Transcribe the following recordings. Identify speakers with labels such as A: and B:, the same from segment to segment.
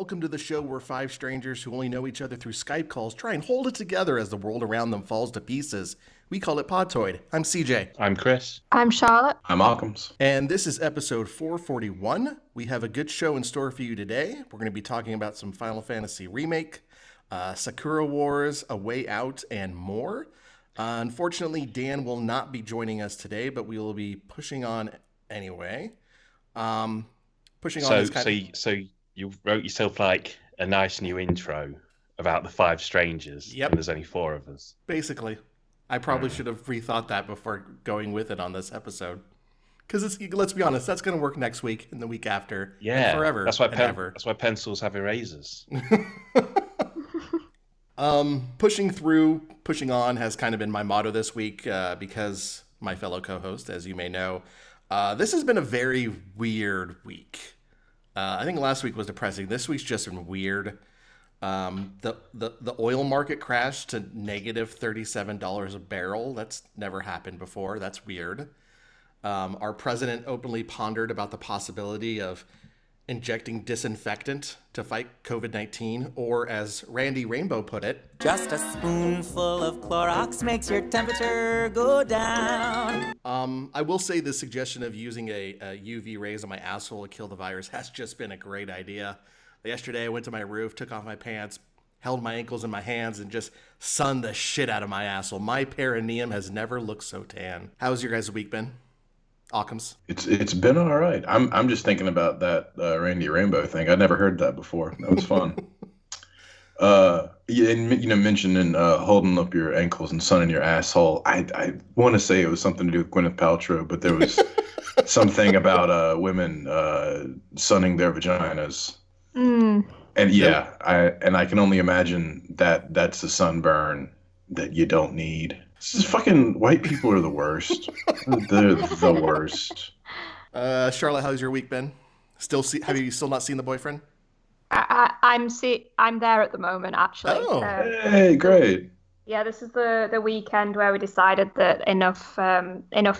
A: welcome to the show where five strangers who only know each other through Skype calls try and hold it together as the world around them falls to pieces. We call it Podtoid. I'm CJ.
B: I'm Chris.
C: I'm Charlotte.
D: I'm Occams.
A: And this is episode 441. We have a good show in store for you today. We're going to be talking about some Final Fantasy Remake, Sakura Wars, A Way Out, and more. Unfortunately, Dan will not be joining us today, but we will be pushing on anyway.
B: So you wrote yourself like a nice new intro about the five strangers.
A: Yep.
B: And there's only four of us.
A: Basically. I probably should have rethought that before going with it on this episode. Because let's be honest, that's going to work next week and the week after.
B: Yeah.
A: And forever.
B: That's why
A: ever.
B: That's why pencils have erasers.
A: Pushing through, pushing on has kind of been my motto this week because my fellow co-host, as you may know, this has been a very weird week. I think last week was depressing. This week's just been weird. The oil market crashed to negative $37 a barrel. That's never happened before. That's weird. Our president openly pondered about the possibility of injecting disinfectant to fight COVID-19, or as Randy Rainbow put it,
E: just a spoonful of Clorox makes your temperature go down.
A: I will say the suggestion of using a UV rays on my asshole to kill the virus has just been a great idea. Yesterday, I went to my roof, took off my pants, held my ankles in my hands, and just sunned the shit out of my asshole. My perineum has never looked so tan. How's your guys' week been? Occams?
D: It's been all right. I'm just thinking about that Randy Rainbow thing. I'd never heard that before. That was fun. Mentioning holding up your ankles and sunning your asshole. I want to say it was something to do with Gwyneth Paltrow, but there was something about women sunning their vaginas.
C: Mm.
D: And yeah, I can only imagine that that's a sunburn that you don't need. This is fucking white people are the worst. They're the worst.
A: Charlotte, how's your week been? Have you still not seen the boyfriend?
C: I'm there at the moment, actually.
A: Oh,
D: hey, great.
C: Yeah, this is the weekend where we decided that enough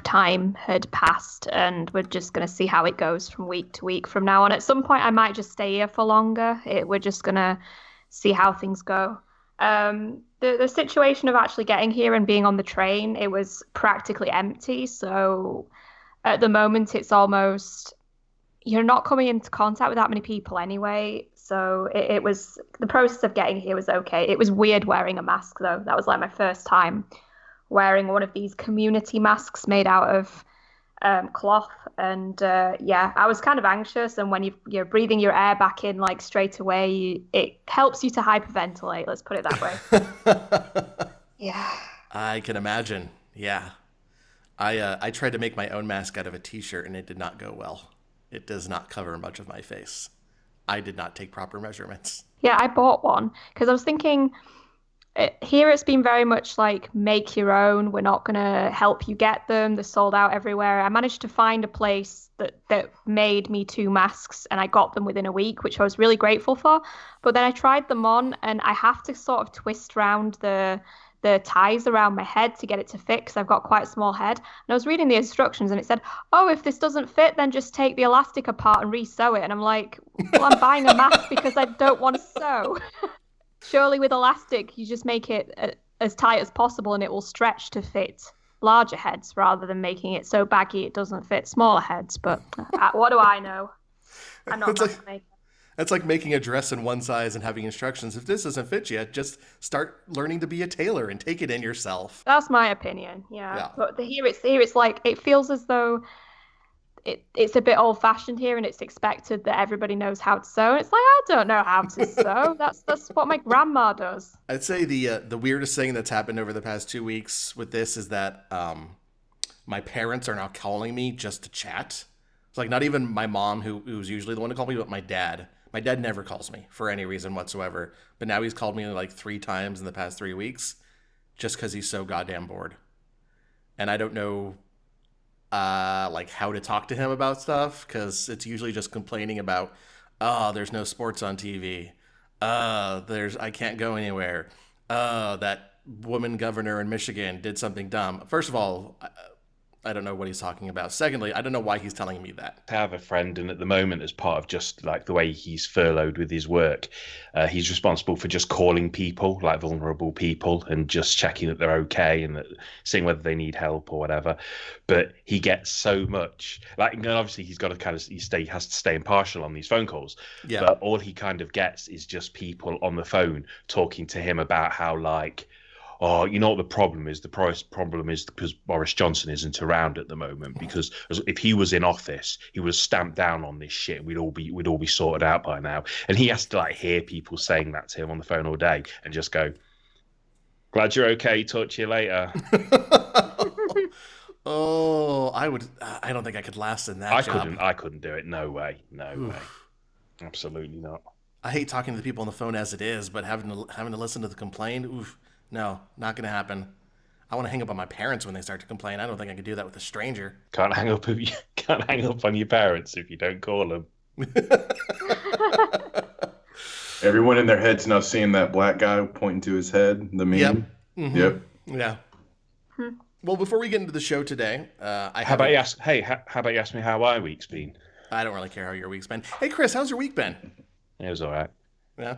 C: time had passed, and we're just going to see how it goes from week to week from now on. At some point, I might just stay here for longer. We're just going to see how things go. The situation of actually getting here and being on the train, it was practically empty. So at the moment, it's almost, you're not coming into contact with that many people anyway. So it was, the process of getting here was okay. It was weird wearing a mask, though. That was like my first time wearing one of these community masks made out of cloth. And I was kind of anxious. And when you're breathing your air back in like straight away, it helps you to hyperventilate. Let's put it that way. Yeah.
A: I can imagine. Yeah. I tried to make my own mask out of a t-shirt and it did not go well. It does not cover much of my face. I did not take proper measurements.
C: Yeah, I bought one because I was thinking, here it's been very much like make your own. We're not going to help you get them. They're sold out everywhere. I managed to find a place that made me 2 masks and I got them within a week, which I was really grateful for. But then I tried them on and I have to sort of twist around the ties around my head to get it to fit because I've got quite a small head. And I was reading the instructions and it said, oh, if this doesn't fit, then just take the elastic apart and re-sew it. And I'm like, well, I'm buying a mask because I don't want to sew. Surely with elastic, you just make it as tight as possible and it will stretch to fit larger heads rather than making it so baggy it doesn't fit smaller heads. But what do I know? I'm not a maker.
A: That's like making a dress in one size and having instructions. If this doesn't fit you, just start learning to be a tailor and take it in yourself.
C: That's my opinion, yeah. But here it's like, it feels as though it's a bit old-fashioned here and it's expected that everybody knows how to sew. It's like, I don't know how to sew. That's what my grandma does.
A: I'd say the weirdest thing that's happened over the past 2 weeks with this is that my parents are now calling me just to chat. It's like not even my mom, who's usually the one to call me, but my dad. My dad never calls me for any reason whatsoever, but now he's called me like 3 times in the past 3 weeks just because he's so goddamn bored. And I don't know like how to talk to him about stuff because it's usually just complaining about, oh, there's no sports on TV. I can't go anywhere. That woman governor in Michigan did something dumb. First of all, I don't know what he's talking about. Secondly, I don't know why he's telling me that.
B: I have a friend, and at the moment, as part of just like the way he's furloughed with his work, he's responsible for just calling people, like vulnerable people, and just checking that they're okay and seeing whether they need help or whatever. But he gets so much, like, and obviously he's got to kind of he has to stay impartial on these phone calls.
A: Yeah.
B: But all he kind of gets is just people on the phone talking to him about how, like, oh, you know what the problem is? The problem is because Boris Johnson isn't around at the moment. Because if he was in office, he would have stamped down on this shit. We'd all be sorted out by now. And he has to like hear people saying that to him on the phone all day and just go, "Glad you're okay. Talk to you later."
A: Oh, I don't think I could last in that job.
B: I couldn't do it. No way. No way. Absolutely not.
A: I hate talking to the people on the phone as it is, but having to listen to the complaint. Oof. No, not going to happen. I want to hang up on my parents when they start to complain. I don't think I could do that with a stranger.
B: Can't hang up on your parents if you don't call them.
D: Everyone in their head's now seeing that black guy pointing to his head. The meme.
A: Yep. Mm-hmm.
D: Yep.
A: Yeah. Well, before we get into the show today,
B: how about you ask me how my week's been?
A: I don't really care how your week's been. Hey, Chris, how's your week been?
B: It was all right.
A: Yeah.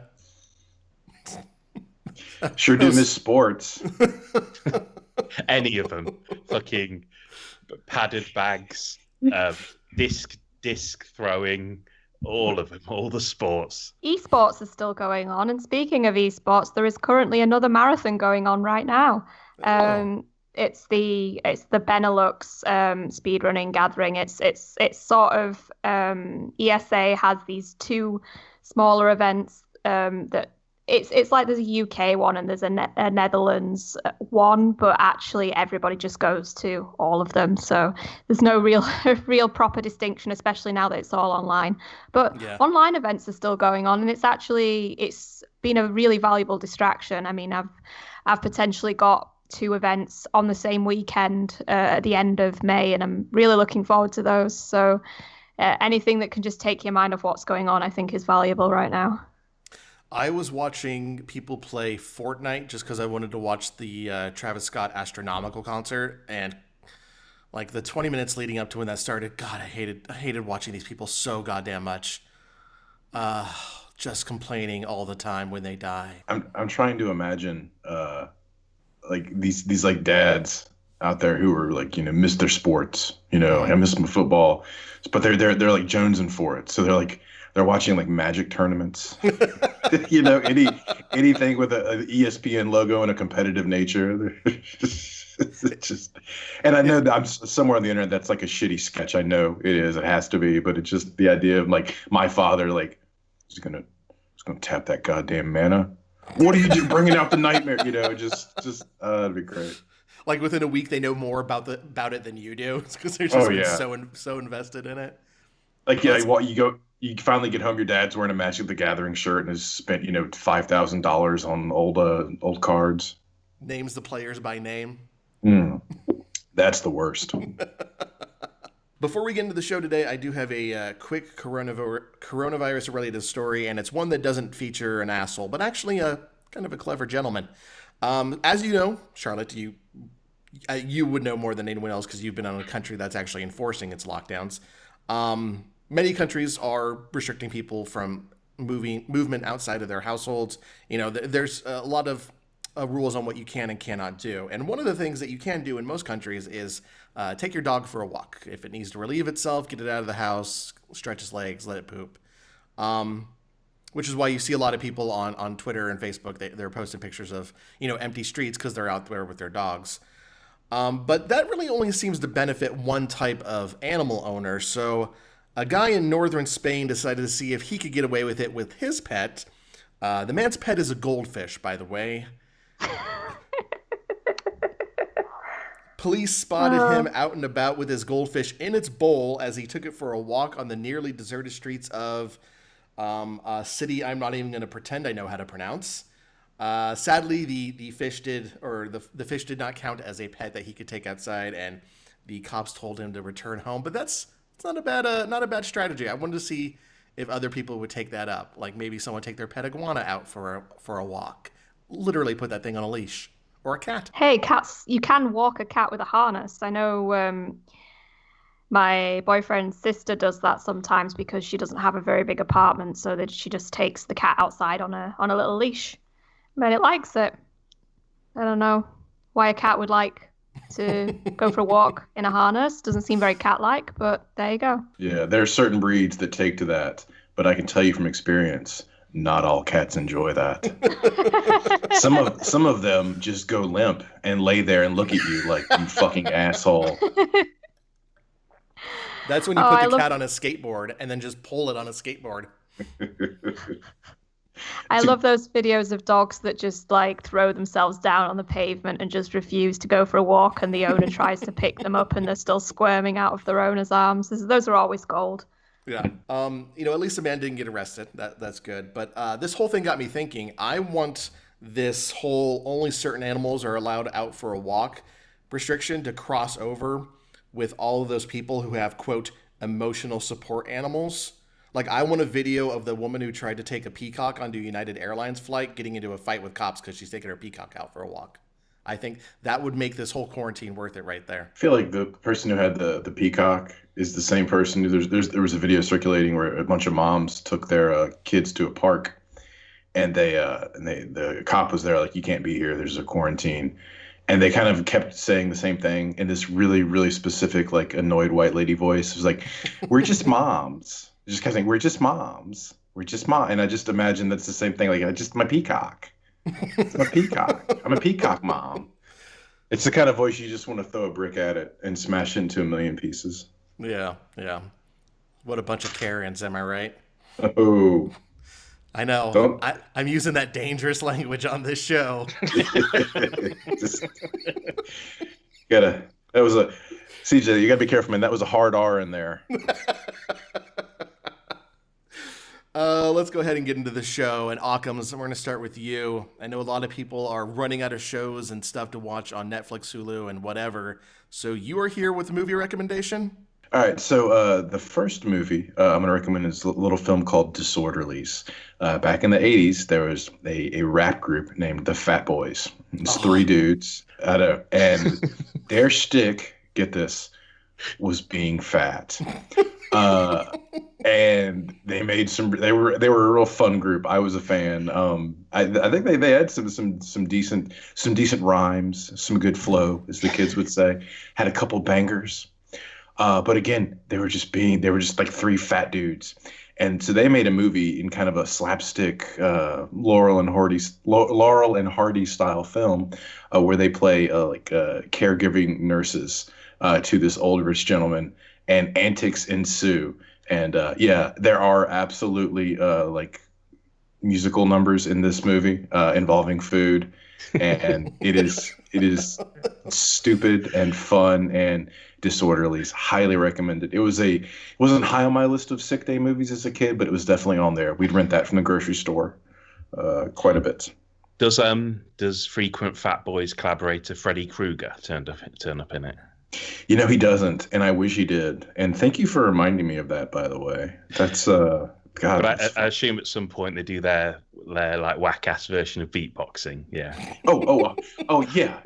D: Sure do miss sports.
B: Any of them. Fucking padded bags, disc throwing, all of them, all the sports.
C: Esports is still going on, and speaking of esports, there is currently another marathon going on right now. It's the Benelux speedrunning gathering. It's sort of ESA has these two smaller events that. It's like there's a UK one and there's a Netherlands one, but actually everybody just goes to all of them. So there's no real proper distinction, especially now that it's all online. But online events are still going on, and it's been a really valuable distraction. I mean, I've potentially got 2 events on the same weekend at the end of May, and I'm really looking forward to those. So anything that can just take your mind off what's going on, I think, is valuable right now.
A: I was watching people play Fortnite just because I wanted to watch the Travis Scott Astronomical concert, and like the 20 minutes leading up to when that started, God, I hated watching these people so goddamn much. Just complaining all the time when they die.
D: I'm trying to imagine like these like dads out there who are like, miss their sports, I miss my football, but they're like jonesing for it, so they're watching like Magic tournaments, anything with an ESPN logo and a competitive nature. It's just, and I know that I'm somewhere on the internet that's like a shitty sketch. I know it is. It has to be, but it's just the idea of like my father like just gonna tap that goddamn mana. What are you doing, bringing out the nightmare? Just that'd be great.
A: Like within a week, they know more about it than you do because they're just so invested in it.
D: Like you finally get home, your dad's wearing a Magic the Gathering shirt and has spent, $5,000 on old cards.
A: Names the players by name.
D: That's the worst.
A: Before we get into the show today, I do have a quick coronavirus-related story, and it's one that doesn't feature an asshole, but actually a kind of a clever gentleman. As you know, Charlotte, you would know more than anyone else because you've been in a country that's actually enforcing its lockdowns. Many countries are restricting people from movement outside of their households. There's a lot of rules on what you can and cannot do. And one of the things that you can do in most countries is take your dog for a walk. If it needs to relieve itself, get it out of the house, stretch its legs, let it poop. Which is why you see a lot of people on Twitter and Facebook, they're posting pictures of, empty streets because they're out there with their dogs. But that really only seems to benefit one type of animal owner. So a guy in northern Spain decided to see if he could get away with it with his pet. The man's pet is a goldfish, by the way. Police spotted him out and about with his goldfish in its bowl as he took it for a walk on the nearly deserted streets of a city I'm not even going to pretend I know how to pronounce. Sadly, the fish did not count as a pet that he could take outside, and the cops told him to return home. But it's not a bad strategy. I wanted to see if other people would take that up. Like maybe someone take their pet iguana out for a walk. Literally put that thing on a leash. or a cat.
C: Hey, cats, you can walk a cat with a harness. I know my boyfriend's sister does that sometimes because she doesn't have a very big apartment, so that she just takes the cat outside on a little leash. And it likes it. I don't know why a cat would like to go for a walk in a harness. Doesn't seem very cat-like, but there you go.
D: Yeah, there are certain breeds that take to that, but I can tell you from experience, not all cats enjoy that. Some of them just go limp and lay there and look at you like, you fucking asshole.
A: That's when you put the cat on a skateboard and then just pull it on a skateboard.
C: I love those videos of dogs that just like throw themselves down on the pavement and just refuse to go for a walk, and the owner tries to pick them up and they're still squirming out of their owner's arms. Those are always gold.
A: Yeah. At least the man didn't get arrested. That's good. But this whole thing got me thinking. I want this whole only certain animals are allowed out for a walk restriction to cross over with all of those people who have, quote, emotional support animals. Like, I want a video of the woman who tried to take a peacock onto a United Airlines flight getting into a fight with cops because she's taking her peacock out for a walk. I think that would make this whole quarantine worth it right there.
D: I feel like the person who had the peacock is the same person. There was a video circulating where a bunch of moms took their kids to a park, and the cop was there like, you can't be here. There's a quarantine. And they kind of kept saying the same thing in this really, really specific, like, annoyed white lady voice. It was like, we're just moms. Just kind of saying, we're just moms. We're just mom. And I just imagine that's the same thing. Like, my peacock. It's my peacock. I'm a peacock mom. It's the kind of voice you just want to throw a brick at it and smash it into a million pieces.
A: Yeah. What a bunch of Karens, am I right?
D: Oh.
A: I know. I'm using that dangerous language on this show.
D: CJ, you gotta be careful, man. That was a hard R in there.
A: Let's go ahead and get into the show. And Occams, we're going to start with you. I know a lot of people are running out of shows and stuff to watch on Netflix, Hulu, and whatever. So you are here with a movie recommendation?
D: All right, so the first movie I'm going to recommend is a little film called Disorderlies. Back in the 80s, there was a rap group named the Fat Boys. It's three dudes. I know. And their shtick, get this, was being fat. And they made they were a real fun group. I was a fan. I think they had some decent rhymes, some good flow, as the kids would say. Had a couple bangers. But again, they were just like three fat dudes. And so they made a movie in kind of a slapstick Laurel and Hardy style film where they play caregiving nurses to this old rich gentleman, and antics ensue. And there are absolutely musical numbers in this movie involving food, and it is stupid and fun and Disorderlies. Highly recommended. It wasn't high on my list of sick day movies as a kid, but it was definitely on there. We'd rent that from the grocery store quite a bit.
B: Does frequent Fat Boys collaborator Freddy Krueger turn up in it?
D: You know, he doesn't, and I wish he did. And thank you for reminding me of that, by the way. That's God.
B: But I assume at some point they do their like whack ass version of beatboxing. Yeah.
D: Oh yeah.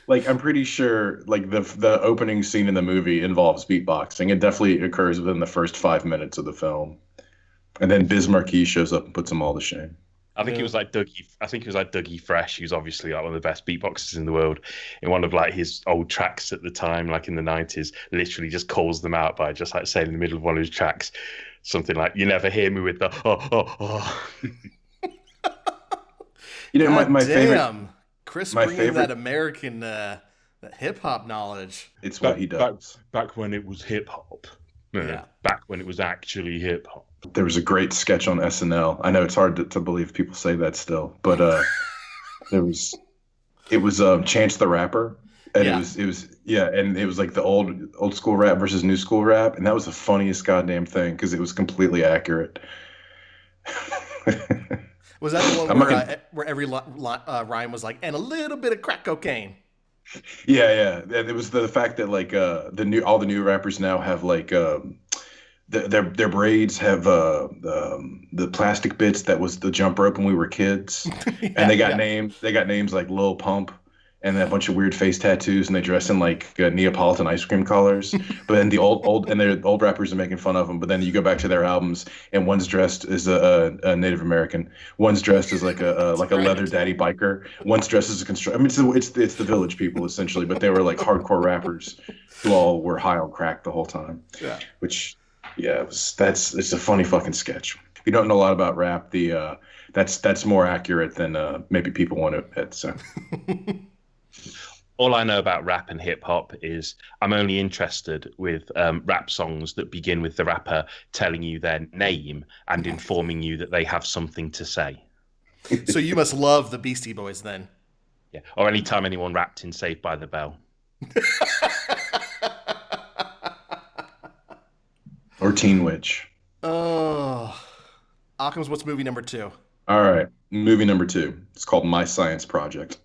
D: Like I'm pretty sure like the opening scene in the movie involves beatboxing. It definitely occurs within the first 5 minutes of the film, and then Biz Marquis shows up and puts them all to shame.
B: I think it was like Dougie Fresh, who's obviously like one of the best beatboxers in the world. In one of like his old tracks at the time, like in the 90s, literally just calls them out by just like saying in the middle of one of his tracks, something like, "You never hear me with the oh."
D: You know, my favorite.
A: Chris bringing that American that hip hop knowledge.
D: It's what he does.
B: Back when it was hip hop. Yeah. Back when it was actually hip hop.
D: There was a great sketch on SNL. I know it's hard to believe people say that still, but it was Chance the Rapper, and it was like the old school rap versus new school rap, and that was the funniest goddamn thing because it was completely accurate.
A: Was that the one where every rhyme was like, and a little bit of crack cocaine?
D: Yeah. It was the fact that like all the new rappers now have like their braids have the plastic bits that was the jump rope when we were kids, and they got names like Lil Pump, and then a bunch of weird face tattoos, and they dress in like Neapolitan ice cream colors. But then the old rappers are making fun of them. But then you go back to their albums, and one's dressed as a Native American, one's dressed as like a leather daddy biker, one's dressed as a constructor. I mean, it's the village people essentially, but they were like hardcore rappers who all were high on crack the whole time.
A: Yeah.
D: Which, yeah, it's a funny fucking sketch. If you don't know a lot about rap, that's more accurate than maybe people want to admit. So.
B: All I know about rap and hip hop is I'm only interested with rap songs that begin with the rapper telling you their name and informing you that they have something to say.
A: So you must love the Beastie Boys then.
B: Yeah. Or anytime anyone rapped in Saved by the Bell.
D: Or Teen Witch.
A: Oh. Occams, what's movie number 2?
D: All right. Movie number 2. It's called My Science Project.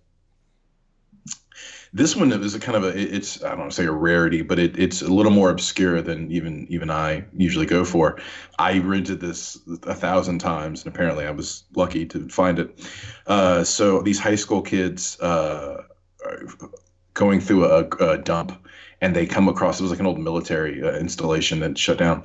D: This one is a kind of it's I don't want to say a rarity, but it's a little more obscure than even I usually go for. I rented this 1,000 times, and apparently I was lucky to find it. So these high school kids are going through a dump, and they come across, it was like an old military installation that shut down,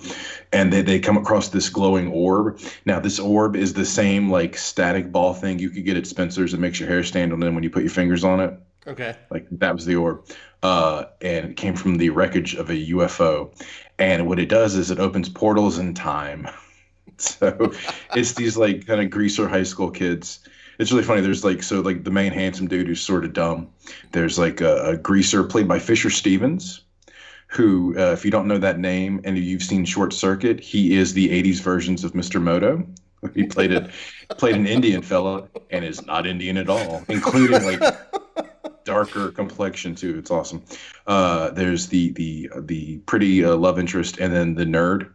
D: and they come across this glowing orb. Now this orb is the same like static ball thing you could get at Spencer's that makes your hair stand on end when you put your fingers on it.
A: Okay.
D: Like that was the orb. And it came from the wreckage of a UFO. And what it does is it opens portals in time. So it's these like kind of greaser high school kids. It's really funny. There's like the main handsome dude who's sort of dumb. There's like a greaser played by Fisher Stevens, who, if you don't know that name and you've seen Short Circuit, he is the 80s versions of Mr. Moto. He played an Indian fella and is not Indian at all, including like darker complexion too. It's awesome. There's the pretty love interest, and then the nerd,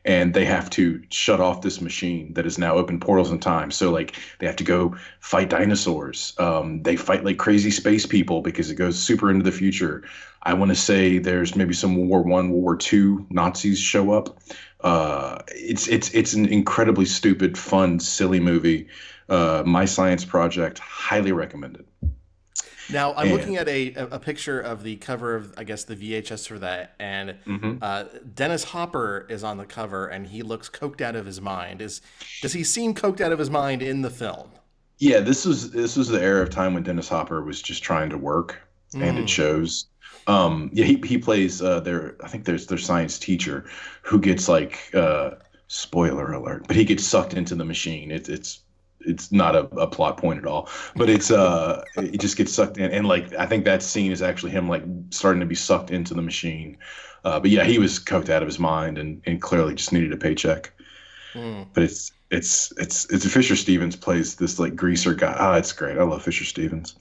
D: and they have to shut off this machine that has now opened portals in time. So like they have to go fight dinosaurs. They fight like crazy space people because it goes super into the future. I want to say there's maybe some World War I, World War II Nazis show up. It's an incredibly stupid, fun, silly movie. My Science Project, highly recommended.
A: Now, I'm looking at a picture of the cover of, I guess, the VHS for that, and Dennis Hopper is on the cover, and he looks coked out of his mind. Does he seem coked out of his mind in the film?
D: Yeah, this was the era of time when Dennis Hopper was just trying to work, and it shows. Yeah, he plays I think their science teacher who gets like spoiler alert, but he gets sucked into the machine. It's not a plot point at all, but it just gets sucked in, and like I think that scene is actually him like starting to be sucked into the machine. But yeah, he was coked out of his mind and clearly just needed a paycheck. But it's Fisher Stevens plays this like greaser guy. It's great. I love Fisher Stevens.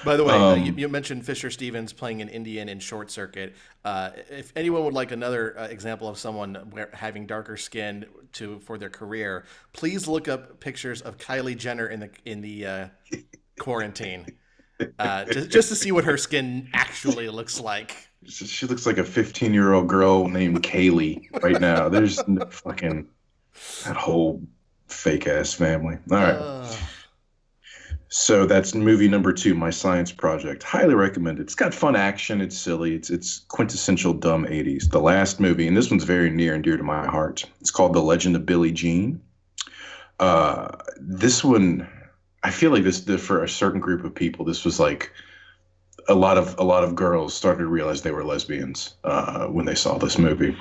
A: By the way, you mentioned Fisher Stevens playing an Indian in Short Circuit. If anyone would like another example of someone having darker skin for their career, please look up pictures of Kylie Jenner in the quarantine, just to see what her skin actually looks like.
D: She looks like a 15-year-old girl named Kaylee right now. There's no fucking that whole fake ass family. All right. So that's movie number 2, My Science Project. Highly recommended. It's got fun action. It's silly. It's quintessential dumb 80s. The last movie, and this one's very near and dear to my heart. It's called The Legend of Billie Jean. This one, I feel like this for a certain group of people, this was like a lot of girls started to realize they were lesbians when they saw this movie.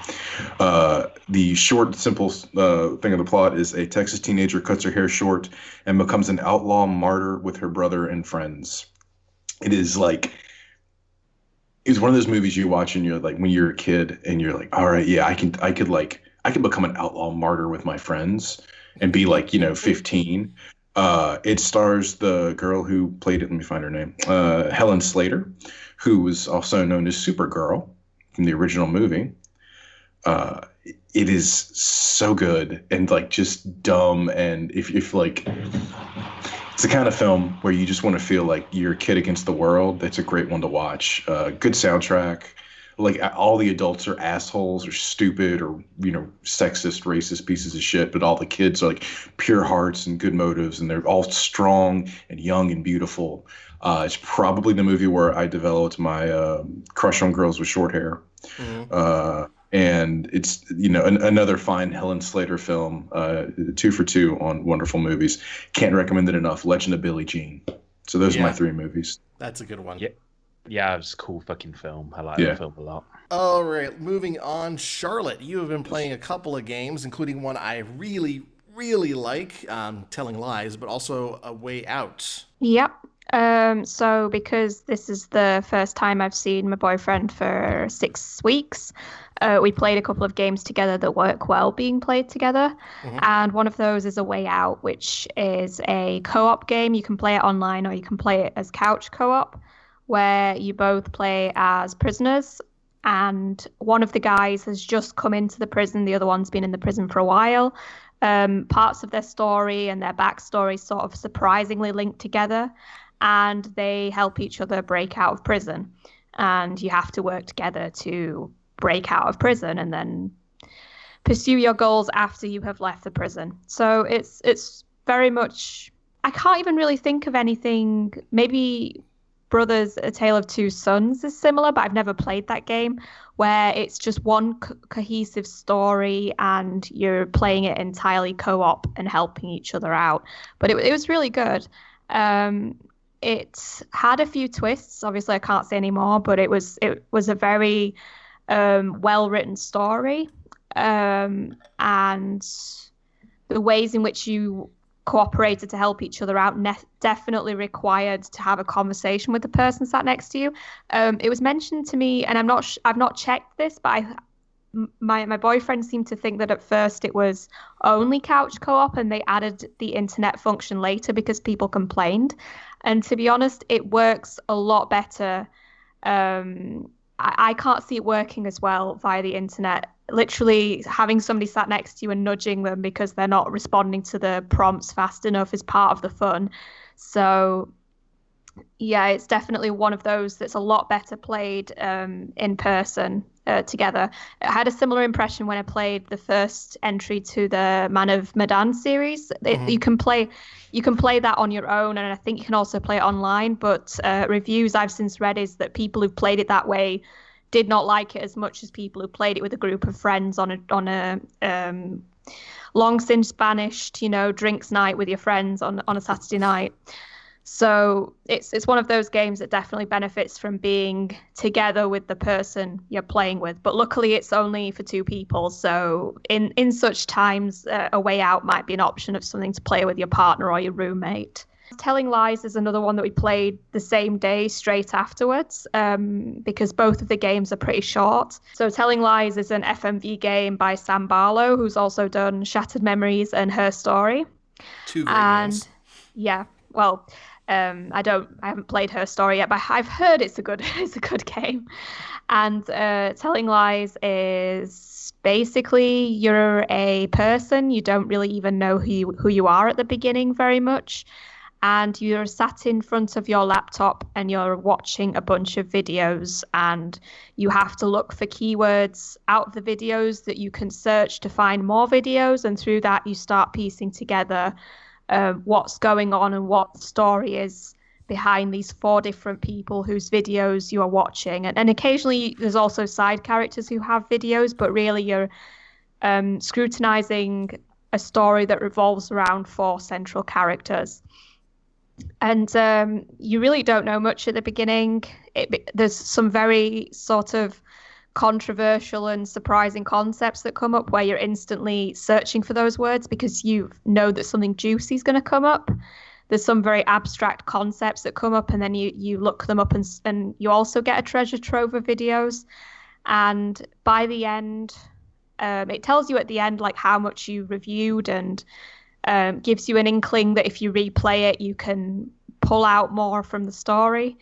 D: The short, simple thing of the plot is a Texas teenager cuts her hair short and becomes an outlaw martyr with her brother and friends. It's one of those movies you watch and you're like, when you're a kid and you're like, all right, yeah, I could become an outlaw martyr with my friends and be like, 15. It stars the girl who played it. Let me find her name. Helen Slater, who was also known as Supergirl from the original movie. It is so good and like just dumb. And if like, it's the kind of film where you just want to feel like you're a kid against the world. It's a great one to watch. Good soundtrack. like all the adults are assholes or stupid or sexist, racist pieces of shit, but all the kids are like pure hearts and good motives, and they're all strong and young and beautiful. It's probably the movie where I developed my crush on girls with short hair. And it's another fine Helen Slater film, 2 for 2 on wonderful movies. Can't recommend it enough. Legend of Billie Jean. So those are my 3 movies.
A: That's a good one.
B: Yeah, it was a cool fucking film. I like that film a lot.
A: All right, moving on. Charlotte, you have been playing a couple of games, including one I really, really like, Telling Lies, but also A Way Out.
C: Yep. So because this is the first time I've seen my boyfriend for 6 weeks, we played a couple of games together that work well being played together. And one of those is A Way Out, which is a co-op game. You can play it online or you can play it as couch co-op, where you both play as prisoners. And one of the guys has just come into the prison. The other one's been in the prison for a while. Parts of their story and their backstory sort of surprisingly linked together. And they help each other break out of prison. And you have to work together to break out of prison and then pursue your goals after you have left the prison. So it's very much, I can't even really think of anything. Maybe Brothers: A Tale of Two Sons is similar, but I've never played that game, where it's just one cohesive story and you're playing it entirely co-op and helping each other out. But it was really good. It had a few twists. Obviously, I can't say any more, but it was a very well-written story, and the ways in which you cooperated to help each other out definitely required to have a conversation with the person sat next to you. It was mentioned to me, and I've not checked this, but my boyfriend seemed to think that at first it was only couch co-op, and they added the internet function later because people complained. And to be honest, it works a lot better. I can't see it working as well via the internet. Literally having somebody sat next to you and nudging them because they're not responding to the prompts fast enough is part of the fun. So yeah, it's definitely one of those that's a lot better played in person together. I had a similar impression when I played the first entry to the Man of Medan series. You can play that on your own, and I think you can also play it online. But reviews I've since read is that people who've played it that way did not like it as much as people who played it with a group of friends on a long since banished, drinks night with your friends on a Saturday night. So it's one of those games that definitely benefits from being together with the person you're playing with. But luckily, it's only for 2 people. So in such times, A Way Out might be an option of something to play with your partner or your roommate. Telling Lies is another one that we played the same day straight afterwards, because both of the games are pretty short. So Telling Lies is an FMV game by Sam Barlow, who's also done Shattered Memories and Her Story.
A: 2 great games.
C: Yeah, well, I haven't played Her Story yet, but I've heard it's a good game. And Telling Lies is basically you're a person, you don't really even know who you are at the beginning very much. And you're sat in front of your laptop and you're watching a bunch of videos, and you have to look for keywords out of the videos that you can search to find more videos. And through that, you start piecing together what's going on and what the story is behind these 4 different people whose videos you are watching. And occasionally there's also side characters who have videos, but really you're scrutinizing a story that revolves around 4 central characters. And you really don't know much at the beginning. There's some very sort of controversial and surprising concepts that come up where you're instantly searching for those words because you know that something juicy is going to come up. There's some very abstract concepts that come up, and then you look them up, and you also get a treasure trove of videos. And by the end, it tells you at the end like how much you reviewed, and gives you an inkling that if you replay it, you can pull out more from the story.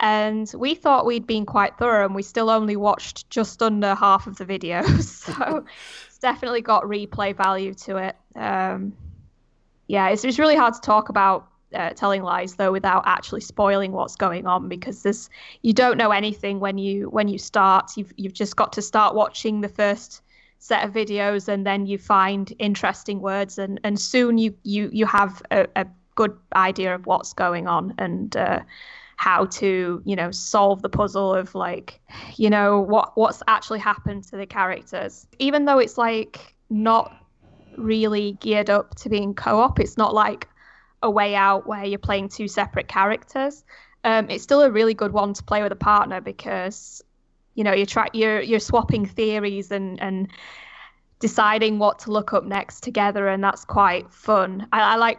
C: And we thought we'd been quite thorough, and we still only watched just under half of the videos. So it's definitely got replay value to it. Yeah, it's really hard to talk about telling lies though without actually spoiling what's going on, because you don't know anything when you start. You've just got to start watching the first set of videos, and then you find interesting words, and soon you have a good idea of what's going on, and how to solve the puzzle of what's actually happened to the characters. Even though it's like not really geared up to being co-op, it's not like A Way Out where you're playing two separate characters. It's still a really good one to play with a partner, because you're swapping theories and deciding what to look up next together, and that's quite fun. I like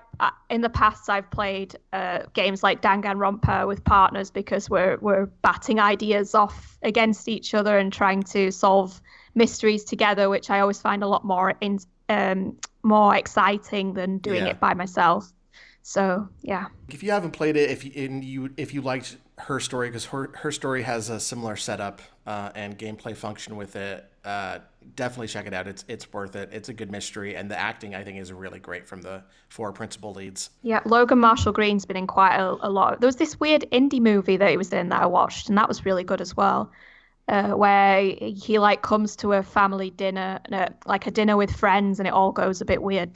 C: in the past I've played games like Danganronpa with partners, because we're batting ideas off against each other and trying to solve mysteries together, which I always find a lot more exciting than doing it by myself. So yeah.
A: If you haven't played it, if you liked her story, because her story has a similar setup and gameplay function with it, definitely check it out. It's worth it. It's a good mystery, and the acting I think is really great from the four principal leads.
C: Yeah, Logan Marshall Green's been in quite a lot. There was this weird indie movie that he was in that I watched, and that was really good as well. Where he comes to a family dinner, like a dinner with friends, and it all goes a bit weird.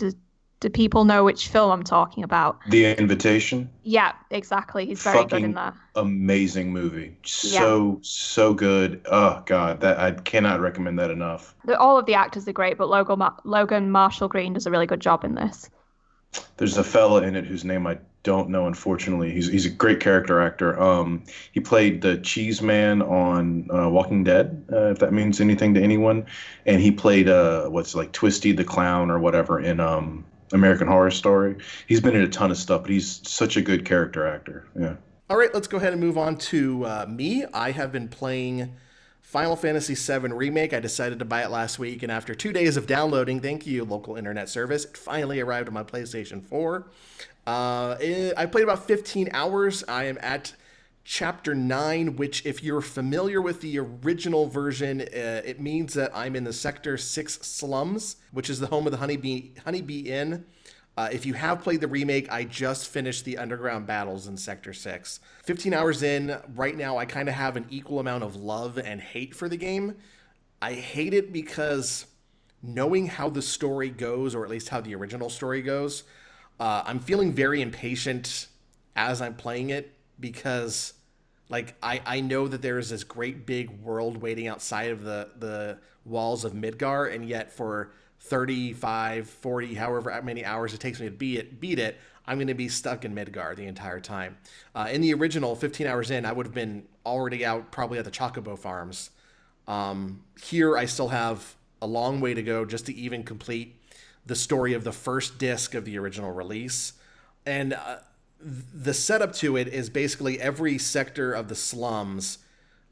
C: Do people know which film I'm talking about?
D: The Invitation?
C: Yeah, exactly. He's very good in that.
D: Amazing movie. So good. Oh, God. That I cannot recommend that enough.
C: All of the actors are great, but Logan Marshall Green does a really good job in this.
D: There's a fella in it whose name I don't know, unfortunately. He's a great character actor. He played the cheese man on Walking Dead, if that means anything to anyone. And he played Twisty the Clown or whatever in American Horror Story. He's been in a ton of stuff, but he's such a good character actor. Yeah.
A: All right, let's go ahead and move on to me. I have been playing Final Fantasy VII Remake. I decided to buy it last week, and after 2 days of downloading, thank you, local internet service, it finally arrived on my PlayStation 4. I played about 15 hours. I am at Chapter 9, which, if you're familiar with the original version, it means that I'm in the Sector 6 slums, which is the home of the Honeybee Inn. If you have played the remake, I just finished the underground battles in Sector 6. 15 hours in, right now I kind of have an equal amount of love and hate for the game. I hate it because knowing how the story goes, or at least how the original story goes, I'm feeling very impatient as I'm playing it, because I know that there is this great big world waiting outside of the walls of Midgar, and yet for 35, 40, however many hours it takes me to beat it, I'm going to be stuck in Midgar the entire time. In the original, 15 hours in, I would have been already out probably at the Chocobo Farms. Here, I still have a long way to go just to even complete the story of the first disc of the original release. And the setup to it is basically every sector of the slums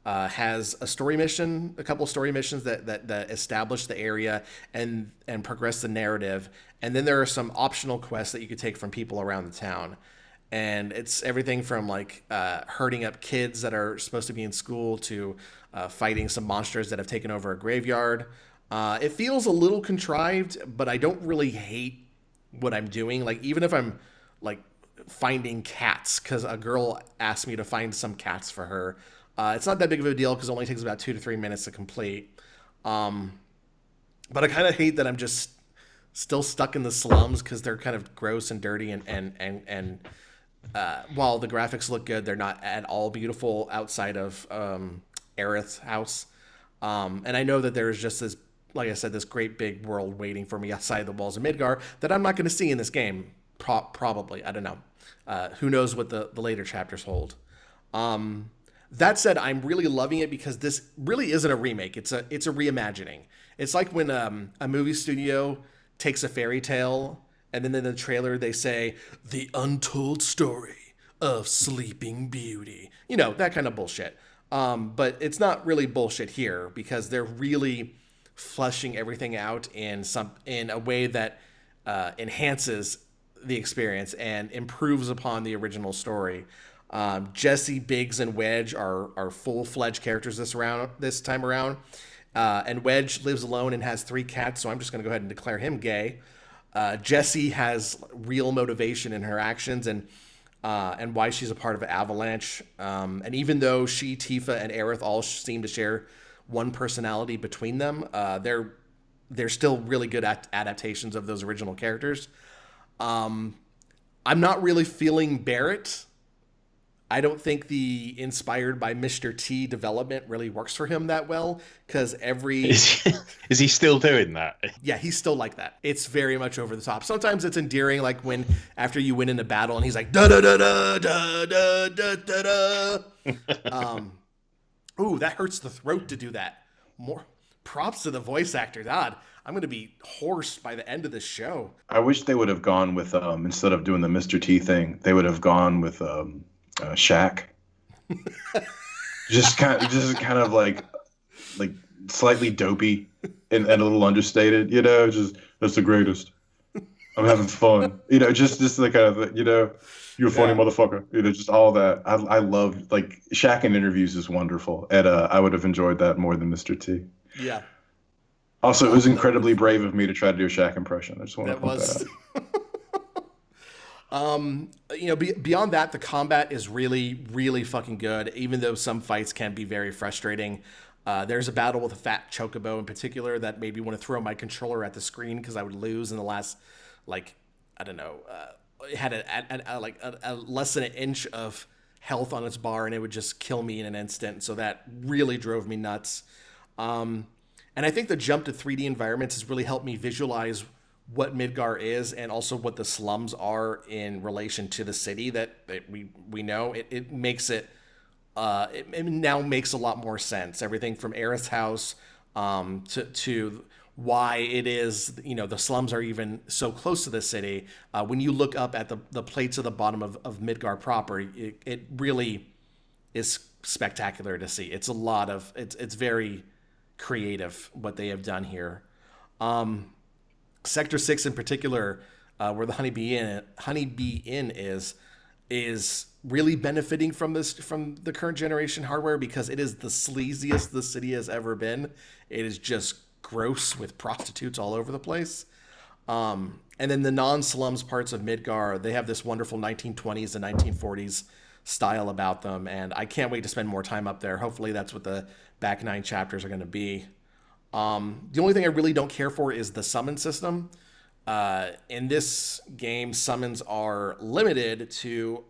A: has a story mission, a couple story missions that establish the area and progress the narrative. And then there are some optional quests that you could take from people around the town. And it's everything from herding up kids that are supposed to be in school to fighting some monsters that have taken over a graveyard. It feels a little contrived, but I don't really hate what I'm doing. Even if I'm finding cats, because a girl asked me to find some cats for her. It's not that big of a deal because it only takes about 2 to 3 minutes to complete. But I kind of hate that I'm just still stuck in the slums because they're kind of gross and dirty, and while the graphics look good, they're not at all beautiful outside of Aerith's house. And I know that there's just this, like I said, this great big world waiting for me outside the walls of Midgar that I'm not going to see in this game. Probably. I don't know. Who knows what the later chapters hold. That said, I'm really loving it because this really isn't a remake. It's a reimagining. It's like when a movie studio takes a fairy tale and then in the trailer they say, "The untold story of Sleeping Beauty." That kind of bullshit. But it's not really bullshit here because they're really fleshing everything out in a way that enhances the experience and improves upon the original story. Jesse, Biggs, and Wedge are full-fledged characters this time around. And Wedge lives alone and has 3 cats, so I'm just going to go ahead and declare him gay. Jessie has real motivation in her actions, and and why she's a part of Avalanche. And even though she, Tifa, and Aerith all seem to share one personality between them, they're still really good adaptations of those original characters. I'm not really feeling Barrett. I don't think the inspired by Mr. T development really works for him that well, because
B: Is he still doing that?
A: Yeah, he's still like that. It's very much over the top. Sometimes it's endearing, like when after you win in a battle and he's like da da da da da da da da da. Ooh, that hurts the throat to do that. More props to the voice actor. God, I'm gonna be hoarse by the end of this show.
D: I wish they would have gone with instead of doing the Mr. T thing, they would have gone with Shaq. just kind of like slightly dopey and a little understated, just that's the greatest. I'm having fun, just the kind of, you're a funny motherfucker, just all that. I love, like, Shaq in interviews is wonderful, and I would have enjoyed that more than Mr. T.
A: Yeah.
D: Also, it was incredibly brave of me to try to do a Shaq impression. I just want to point that out.
A: Beyond that, the combat is really, really fucking good, even though some fights can be very frustrating. There's a battle with a fat chocobo in particular that made me want to throw my controller at the screen because I would lose in the last, it had a less than an inch of health on its bar, and it would just kill me in an instant. So that really drove me nuts. And I think the jump to 3D environments has really helped me visualize what Midgar is, and also what the slums are in relation to the city that we know. It makes it now makes a lot more sense. Everything from Aerith's house to why it is, the slums are even so close to the city. When you look up at the plates at the bottom of Midgar proper, it really is spectacular to see. It's it's very creative what they have done here. Sector 6 in particular, where the Honeybee Inn is really benefiting from the current generation hardware, because it is the sleaziest the city has ever been. It is just gross with prostitutes all over the place. And then the non-slums parts of Midgar, they have this wonderful 1920s and 1940s style about them, and I can't wait to spend more time up there. Hopefully that's what the back 9 chapters are going to be. The only thing I really don't care for is the summon system. In this game, summons are limited to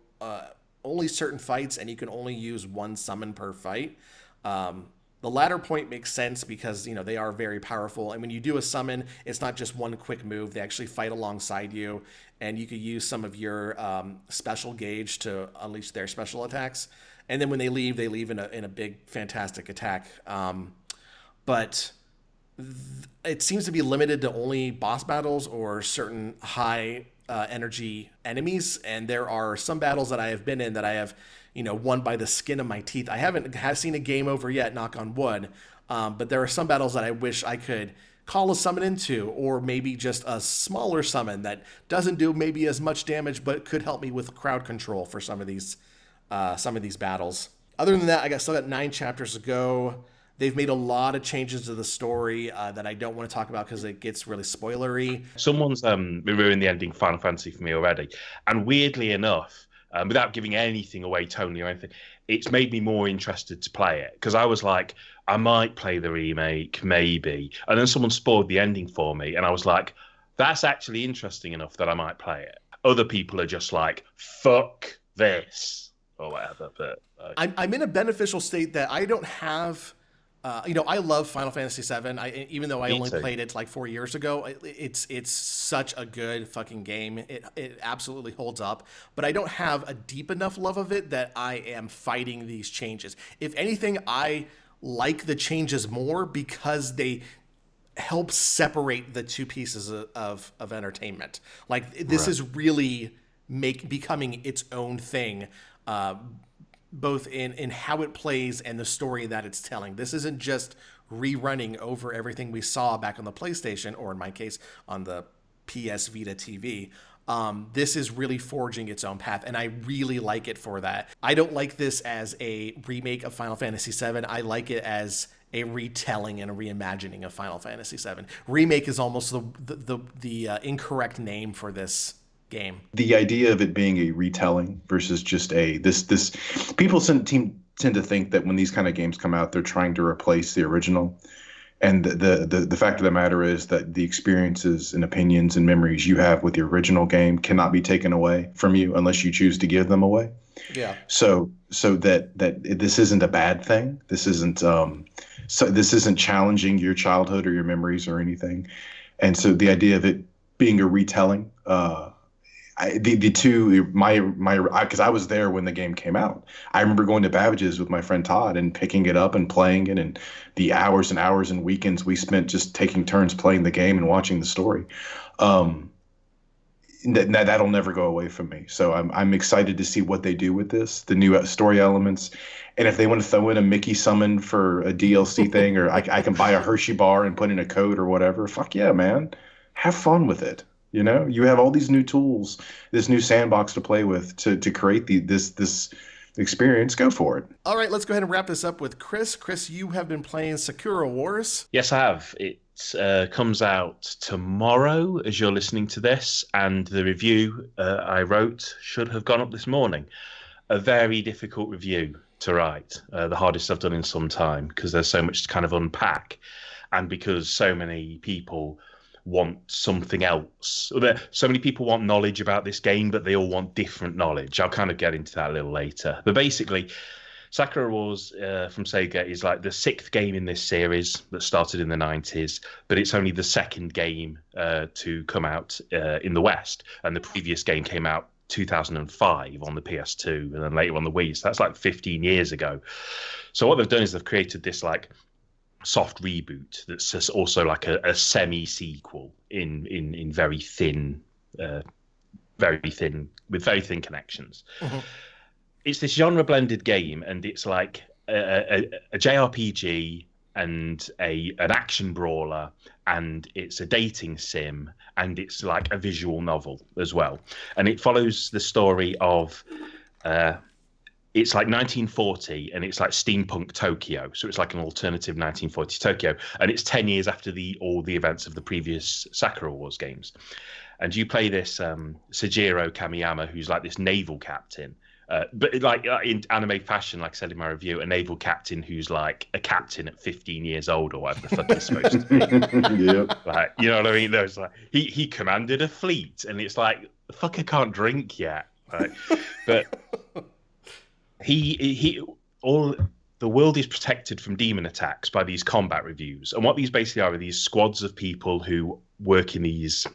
A: only certain fights, and you can only use one summon per fight. The latter point makes sense because, they are very powerful. And when you do a summon, it's not just one quick move. They actually fight alongside you, and you could use some of your special gauge to unleash their special attacks. And then when they leave in a big, fantastic attack. But it seems to be limited to only boss battles or certain high energy enemies. And there are some battles that I have been in that I have, won by the skin of my teeth. I haven't seen a game over yet, knock on wood. But there are some battles that I wish I could call a summon into, or maybe just a smaller summon that doesn't do maybe as much damage, but could help me with crowd control for some of these battles. Other than that, I still got 9 chapters to go. They've made a lot of changes to the story that I don't want to talk about because it gets really spoilery.
B: Someone's ruined the ending Final Fantasy for me already. And weirdly enough, without giving anything away tonally or anything, it's made me more interested to play it. Because I was like, I might play the remake, maybe. And then someone spoiled the ending for me. And I was like, that's actually interesting enough that I might play it. Other people are just like, fuck this, or whatever. But
A: I'm in a beneficial state that I don't have... I love Final Fantasy VII. Even though I only played it like 4 years ago, it's such a good fucking game. It absolutely holds up. But I don't have a deep enough love of it that I am fighting these changes. If anything, I like the changes more because they help separate the two pieces of entertainment. Like, this is really becoming its own thing. Both in how it plays and the story that it's telling. This isn't just rerunning over everything we saw back on the PlayStation, or in my case, on the PS Vita TV. This is really forging its own path, and I really like it for that. I don't like this as a remake of Final Fantasy VII. I like it as a retelling and a reimagining of Final Fantasy VII. Remake is almost the incorrect name for this game.
D: The idea of it being a retelling versus just this people tend to think that when these kind of games come out, they're trying to replace the original. And the fact of the matter is that the experiences and opinions and memories you have with the original game cannot be taken away from you unless you choose to give them away.
A: Yeah.
D: So that this isn't a bad thing. This isn't challenging your childhood or your memories or anything. And so the idea of it being a retelling, because I was there when the game came out. I remember going to Babbage's with my friend Todd and picking it up and playing it, and the hours and hours and weekends we spent just taking turns playing the game and watching the story. That'll never go away from me. So I'm excited to see what they do with this, the new story elements. And if they want to throw in a Mickey summon for a DLC thing, or I can buy a Hershey bar and put in a code or whatever, fuck yeah, man. Have fun with it. You know, you have all these new tools, this new sandbox to play with to create this experience. Go for it.
A: All right, let's go ahead and wrap this up with Chris. Chris, you have been playing Sakura Wars.
B: Yes, I have. It comes out tomorrow as you're listening to this, and the review I wrote should have gone up this morning. A very difficult review to write, the hardest I've done in some time, because there's so much to kind of unpack, and because so many people want something else. So many people want knowledge about this game, but they all want different knowledge. I'll kind of get into that a little later. But basically, Sakura Wars from Sega is like the 6th game in this series that started in the 90s, but it's only the 2nd game to come out in the West. And the previous game came out 2005 on the PS2 and then later on the Wii. So that's like 15 years ago. So what they've done is they've created this like soft reboot that's just also like a semi-sequel in very thin with very thin connections. Mm-hmm. It's this genre blended game, and it's like a JRPG and an action brawler, and it's a dating sim, and it's like a visual novel as well. And it follows the story of it's like 1940, and it's like steampunk Tokyo. So it's like an alternative 1940 Tokyo. And it's 10 years after all the events of the previous Sakura Wars games. And you play this Sejiro Kamiyama, who's like this naval captain. But like in anime fashion, like I said in my review, a naval captain who's like a captain at 15 years old or whatever the fuck he's supposed to be.
D: Yeah.
B: Like, you know what I mean? There's like he commanded a fleet, and it's like, the fucker can't drink yet. Right? But the world is protected from demon attacks by these combat reviews. And what these basically are these squads of people who work in these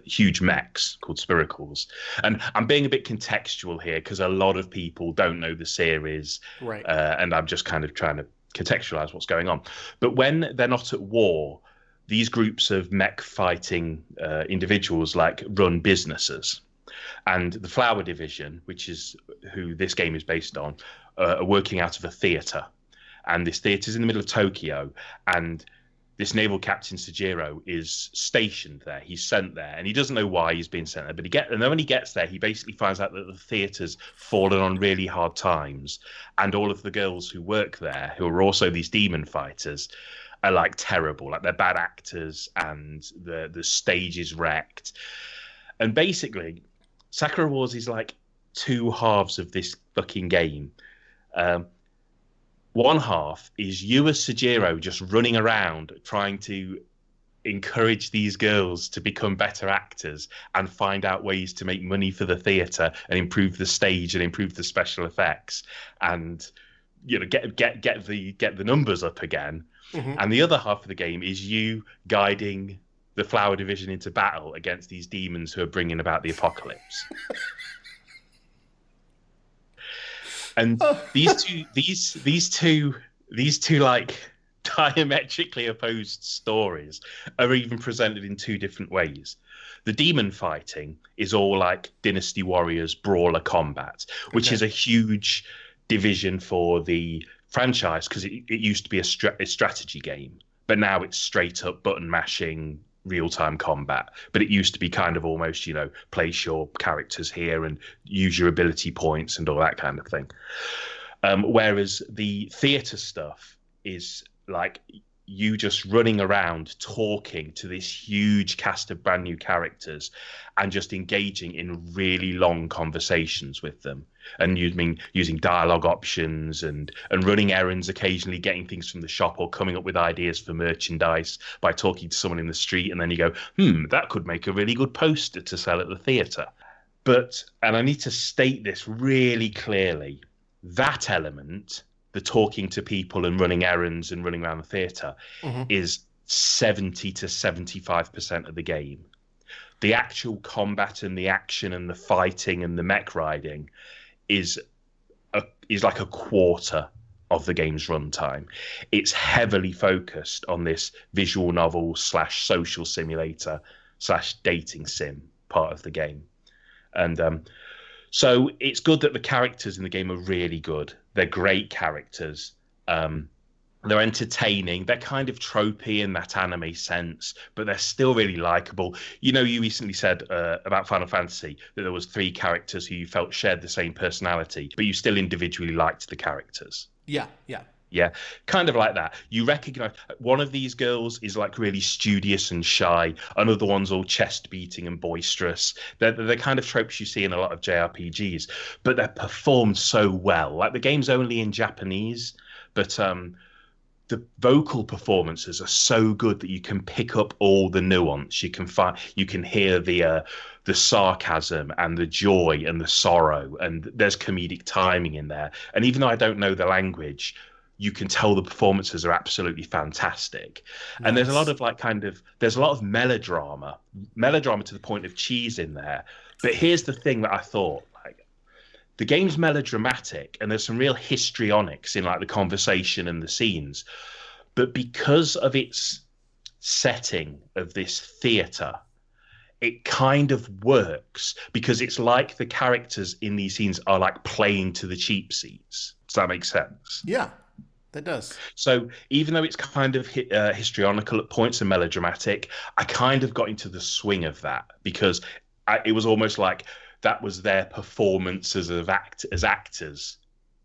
B: huge mechs called spiracles. And I'm being a bit contextual here because a lot of people don't know the series.
A: Right.
B: And I'm just kind of trying to contextualize what's going on. But when they're not at war, these groups of mech fighting individuals like run businesses. And the Flower Division, which is who this game is based on, are working out of a theater. And this theater is in the middle of Tokyo. And this naval captain, Sejiro, is stationed there. He's sent there. And he doesn't know why he's been sent there. But and then when he gets there, he basically finds out that the theater's fallen on really hard times. And all of the girls who work there, who are also these demon fighters, are like terrible. Like they're bad actors, and the stage is wrecked. And basically, Sakura Wars is like two halves of this fucking game. One half is you as Sejiro just running around trying to encourage these girls to become better actors and find out ways to make money for the theater and improve the stage and improve the special effects and, you know, get the numbers up again. Mm-hmm. And the other half of the game is you guiding the Flower Division into battle against these demons who are bringing about the apocalypse. And these two like diametrically opposed stories are even presented in two different ways. The demon fighting is all like Dynasty Warriors brawler combat, which is a huge division for the franchise because it used to be a strategy game, but now it's straight up button mashing real-time combat. But it used to be kind of almost, you know, place your characters here and use your ability points and all that kind of thing. Whereas the theater stuff is like you just running around talking to this huge cast of brand new characters and just engaging in really long conversations with them, and using dialogue options and running errands, occasionally getting things from the shop or coming up with ideas for merchandise by talking to someone in the street, and then you go, that could make a really good poster to sell at the theatre. But, and I need to state this really clearly, that element, the talking to people and running errands and running around the theatre, is 70 to 75% of the game. The actual combat and the action and the fighting and the mech riding is like a quarter of the game's runtime. It's heavily focused on this visual novel / social simulator / dating sim part of the game. And so it's good that the characters in the game are really good. They're great characters. They're entertaining. They're kind of tropey in that anime sense, but they're still really likable. You know, you recently said about Final Fantasy that there was 3 characters who you felt shared the same personality, but you still individually liked the characters.
A: Yeah.
B: Yeah, kind of like that. You recognize one of these girls is like really studious and shy. Another one's all chest beating and boisterous. They're the kind of tropes you see in a lot of JRPGs, but they're performed so well. Like the game's only in Japanese, but the vocal performances are so good that you can pick up all the nuance. You can hear the sarcasm and the joy and the sorrow, and there's comedic timing in there. And even though I don't know the language, you can tell the performances are absolutely fantastic. Nice. And there's a lot of there's a lot of melodrama to the point of cheese in there. But here's the thing that I thought, the game's melodramatic and there's some real histrionics in the conversation and the scenes. But because of its setting of this theater, it kind of works because it's like the characters in these scenes are playing to the cheap seats. Does that make sense?
A: Yeah. That does.
B: So even though it's kind of histrionical at points and melodramatic, I kind of got into the swing of that because it was almost like that was their performances as actors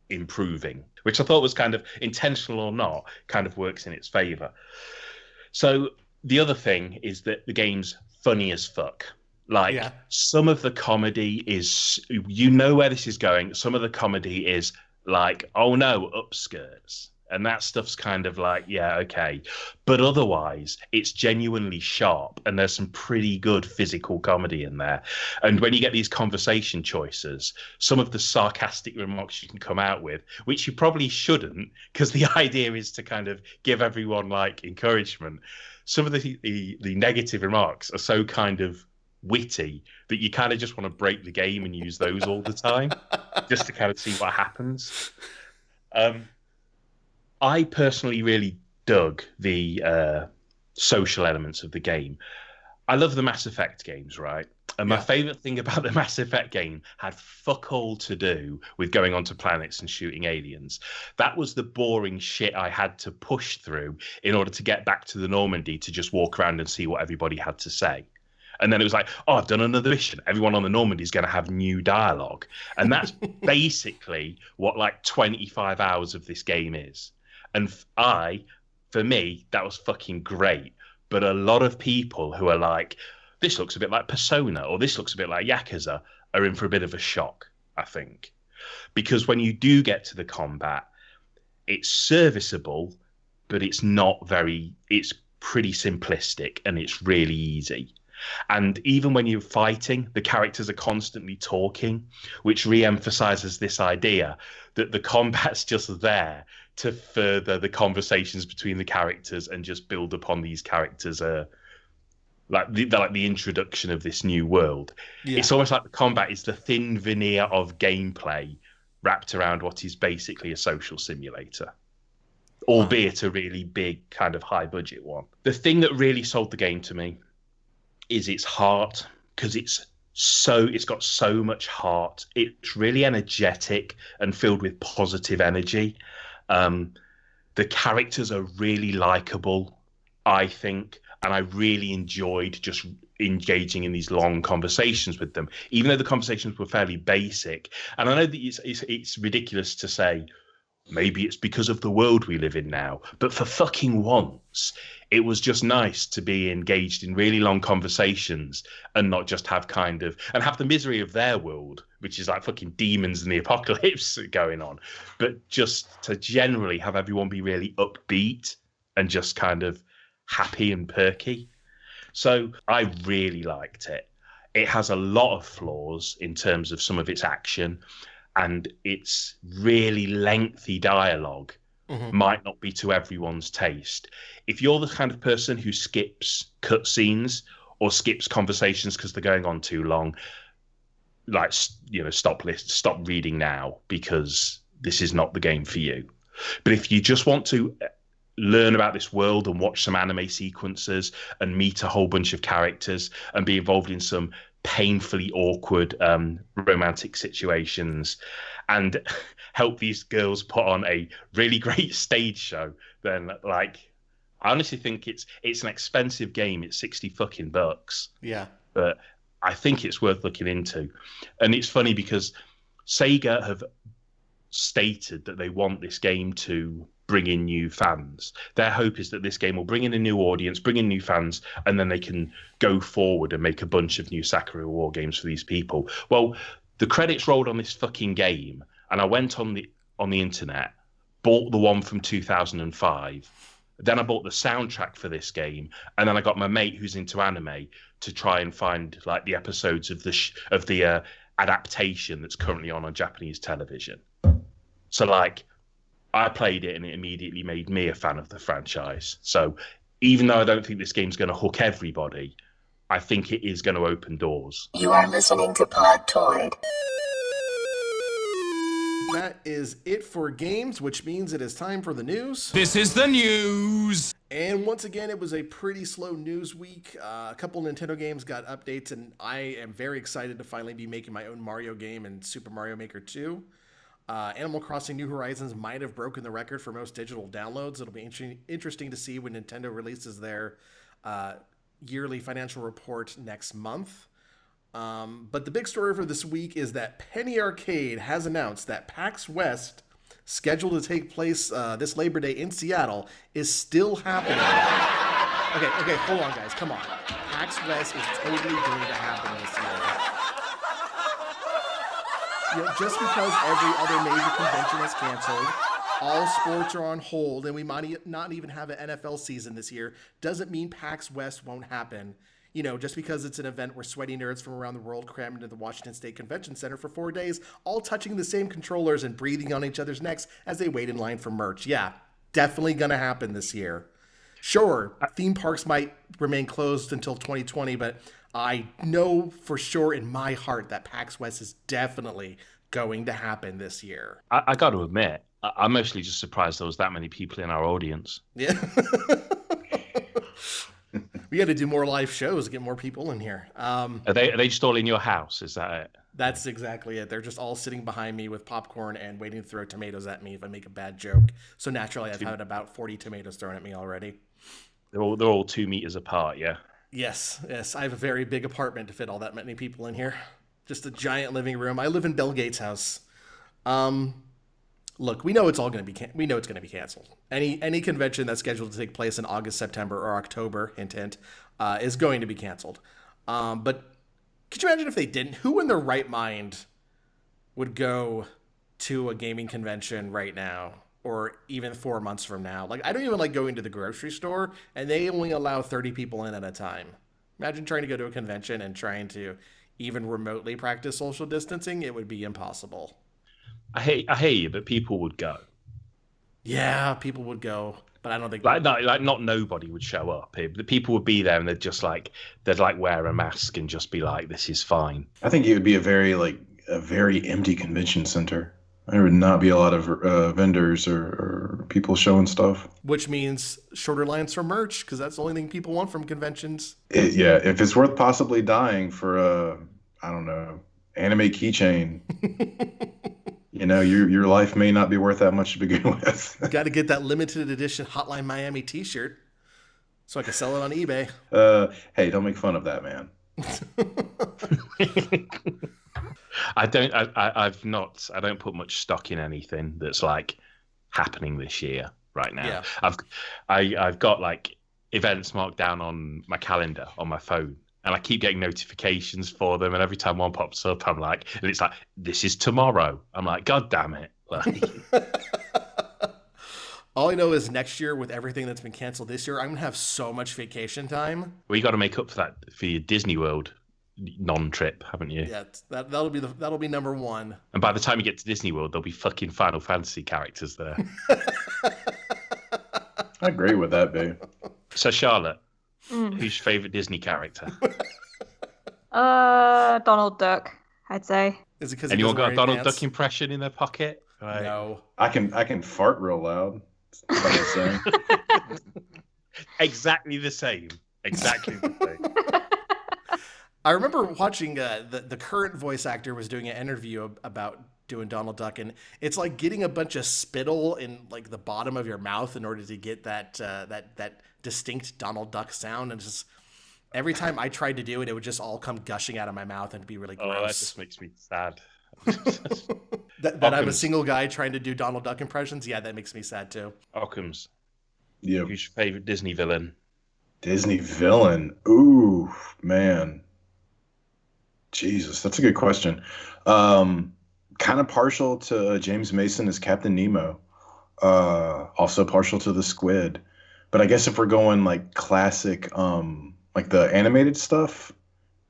B: improving, which I thought was kind of intentional or not, kind of works in its favor. So the other thing is that the game's funny as fuck. Some of the comedy is, you know where this is going. Some of the comedy is oh no, upskirts. And that stuff's kind of okay. But otherwise, it's genuinely sharp, and there's some pretty good physical comedy in there. And when you get these conversation choices, some of the sarcastic remarks you can come out with, which you probably shouldn't, because the idea is to kind of give everyone encouragement. Some of the negative remarks are so kind of witty that you kind of just want to break the game and use those all the time just to kind of see what happens. I personally really dug the social elements of the game. I love the Mass Effect games, right? And my favorite thing about the Mass Effect game had fuck all to do with going onto planets and shooting aliens. That was the boring shit I had to push through in order to get back to the Normandy to just walk around and see what everybody had to say. And then it was I've done another mission. Everyone on the Normandy is going to have new dialogue. And that's basically what 25 hours of this game is. And for me, that was fucking great. But a lot of people who are this looks a bit like Persona, or this looks a bit like Yakuza, are in for a bit of a shock, I think. Because when you do get to the combat, it's serviceable, but it's pretty simplistic and it's really easy. And even when you're fighting, the characters are constantly talking, which re-emphasizes this idea that the combat's just there to further the conversations between the characters and just build upon these characters, the introduction of this new world. Yeah. It's almost like the combat is the thin veneer of gameplay wrapped around what is basically a social simulator, albeit a really big kind of high budget one. The thing that really sold the game to me is its heart, because it's got so much heart. It's really energetic and filled with positive energy. The characters are really likable, I think, and I really enjoyed just engaging in these long conversations with them, even though the conversations were fairly basic. And I know that it's ridiculous to say, maybe it's because of the world we live in now, but for fucking once, it was just nice to be engaged in really long conversations and not just have have the misery of their world, which is like fucking demons and the apocalypse going on, but just to generally have everyone be really upbeat and just kind of happy and perky. So I really liked it. It has a lot of flaws in terms of some of its action, and its really lengthy dialogue might not be to everyone's taste. If you're the kind of person who skips cutscenes or skips conversations because they're going on too long, like, stop reading now, because this is not the game for you. But if you just want to learn about this world and watch some anime sequences and meet a whole bunch of characters and be involved in some painfully awkward romantic situations and help these girls put on a really great stage show, then I honestly think it's an expensive game. It's $60
A: Yeah.
B: But I think it's worth looking into. And it's funny because Sega have stated that they want this game to bring in new fans. Their hope is that this game will bring in a new audience, bring in new fans, and then they can go forward and make a bunch of new Sakura War games for these people. Well, the credits rolled on this fucking game, and I went on the internet, bought the one from 2005. Then I bought the soundtrack for this game, and then I got my mate who's into anime to try and find like the episodes of the adaptation that's currently on Japanese television. So like, I played it and it immediately made me a fan of the franchise. So even though I don't think this game's going to hook everybody, I think it is going to open doors.
F: You are listening to Podtoid.
A: That is it for games, which means it is time for the news.
G: This is the news!
A: And once again, it was a pretty slow news week. A couple Nintendo games got updates, and I am very excited to finally be making my own Mario game in Super Mario Maker 2. Animal Crossing New Horizons might have broken the record for most digital downloads. It'll be interesting to see when Nintendo releases their yearly financial report next month. But the big story for this week is that Penny Arcade has announced that PAX West, scheduled to take place this Labor Day in Seattle, is still happening. Okay, hold on, guys. Come on. PAX West is totally going to happen this year. Just because every other major convention is canceled, all sports are on hold, and we might not even have an NFL season this year, doesn't mean PAX West won't happen. Just because it's an event where sweaty nerds from around the world cram into the Washington State Convention Center for 4 days, all touching the same controllers and breathing on each other's necks as they wait in line for merch. Yeah, definitely going to happen this year. Sure, theme parks might remain closed until 2020, but I know for sure in my heart that PAX West is definitely going to happen this year.
B: I got to admit, I'm mostly just surprised there was that many people in our audience.
A: Yeah. We got to do more live shows, get more people in here.
B: Are they just all in your house? Is that it?
A: That's exactly it. They're just all sitting behind me with popcorn and waiting to throw tomatoes at me if I make a bad joke. So naturally, I've had about 40 tomatoes thrown at me already.
B: They're all 2 meters apart, yeah?
A: Yes. I have a very big apartment to fit all that many people in here. Just a giant living room. I live in Bill Gates' house. Look, we know it's all going to be it's going to be canceled. Any convention that's scheduled to take place in August, September, or October, hint, is going to be canceled. But could you imagine if they didn't? Who in their right mind would go to a gaming convention right now, or even 4 months from now? Like, I don't even like going to the grocery store, and they only allow 30 people in at a time. Imagine trying to go to a convention and trying to even remotely practice social distancing. It would be impossible.
B: I hear you, but people would go.
A: Yeah, people would go, but I don't think
B: not nobody would show up. The people would be there, and they'd wear a mask and just be like, "This is fine."
D: I think it would be a very empty convention center. There would not be a lot of vendors or people showing stuff.
A: Which means shorter lines for merch, because that's the only thing people want from conventions.
D: If it's worth possibly dying for a, I don't know, anime keychain, your life may not be worth that much to begin with.
A: Got to get that limited edition Hotline Miami t-shirt so I can sell it on eBay.
D: Hey, don't make fun of that, man.
B: I don't put much stock in anything that's like happening this year right now.
A: Yeah.
B: I've got like events marked down on my calendar on my phone, and I keep getting notifications for them. And every time one pops up, I'm like, and it's like, this is tomorrow. I'm like, God damn it! Like,
A: all I know is next year, with everything that's been canceled this year, I'm gonna have so much vacation time.
B: well, you got to make up for that for your Disney World non-trip, haven't you?
A: Yeah, that'll be number one.
B: And by the time you get to Disney World, there'll be fucking Final Fantasy characters there.
D: I agree with that, babe.
B: So, Charlotte, who's your favourite Disney character?
C: Donald Duck, I'd say.
A: Is it because
B: Anyone got a Donald Duck impression in their pocket? Right.
A: No.
D: I can fart real loud. That's what I'm saying.
B: Exactly the same. Exactly the same.
A: I remember watching the current voice actor was doing an interview about doing Donald Duck, and it's like getting a bunch of spittle in like the bottom of your mouth in order to get that distinct Donald Duck sound. And just every time I tried to do it, it would just all come gushing out of my mouth and be really gross.
B: Oh, that just makes me sad.
A: that I'm a single guy trying to do Donald Duck impressions. Yeah, that makes me sad too.
B: Occams.
D: Yeah.
B: Who's your favourite Disney villain?
D: Disney villain. Ooh, man. Jesus, that's a good question. Kind of partial to James Mason as Captain Nemo. Also partial to the Squid. But I guess if we're going like classic, like the animated stuff,